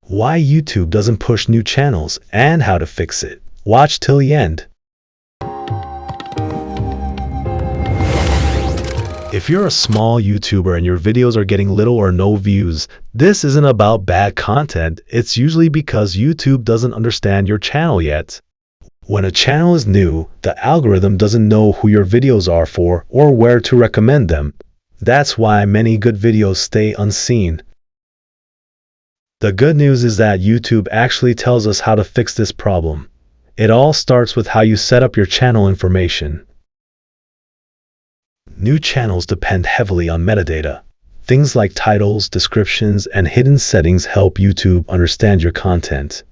why YouTube doesn't push new channels, and how to fix it. Watch till the end. If you're a small YouTuber and your videos are getting little or no views, this isn't about bad content. It's usually because YouTube doesn't understand your channel yet. When a channel is new, the algorithm doesn't know who your videos are for or where to recommend them. That's why many good videos stay unseen. The good news is that YouTube actually tells us how to fix this problem. It all starts with how you set up your channel information. New channels depend heavily on metadata. Things like titles, descriptions, and hidden settings help YouTube understand your content.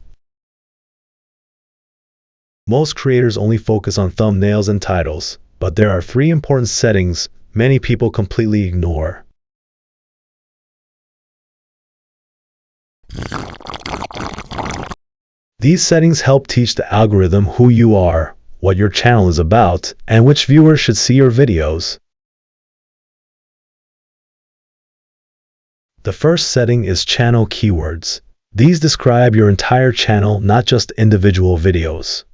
Most creators only focus on thumbnails and titles, but there are 3 important settings many people completely ignore. These settings help teach the algorithm who you are, what your channel is about, and which viewers should see your videos. The first setting is channel keywords. These describe your entire channel, not just individual videos.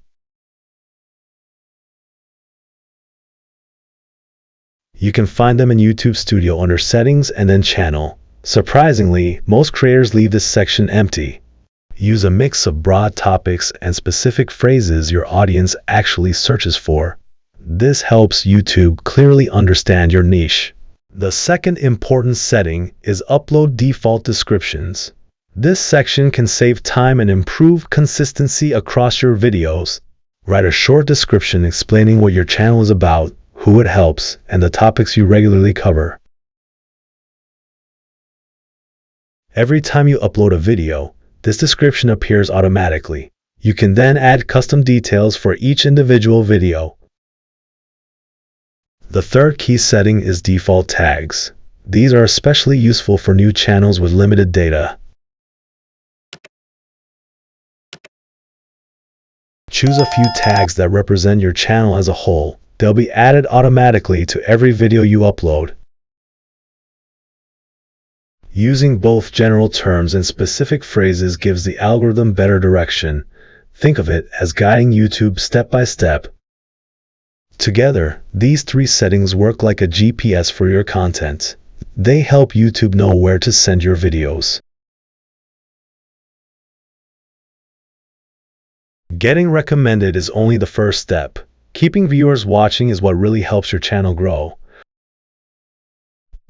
You can find them in YouTube Studio under Settings and then Channel. Surprisingly, most creators leave this section empty. Use a mix of broad topics and specific phrases your audience actually searches for. This helps YouTube clearly understand your niche. The second important setting is Upload Default Descriptions. This section can save time and improve consistency across your videos. Write a short description explaining what your channel is about, who it helps, and the topics you regularly cover. Every time you upload a video, this description appears automatically. You can then add custom details for each individual video. The third key setting is default tags. These are especially useful for new channels with limited data. Choose a few tags that represent your channel as a whole. They'll be added automatically to every video you upload. Using both general terms and specific phrases gives the algorithm better direction. Think of it as guiding YouTube step by step. Together, these 3 settings work like a GPS for your content. They help YouTube know where to send your videos. Getting recommended is only the first step. Keeping viewers watching is what really helps your channel grow.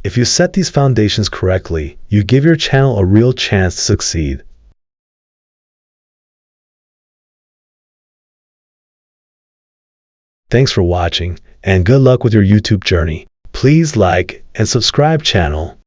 If you set these foundations correctly, you give your channel a real chance to succeed. Thanks for watching, and good luck with your YouTube journey. Please like and subscribe channel.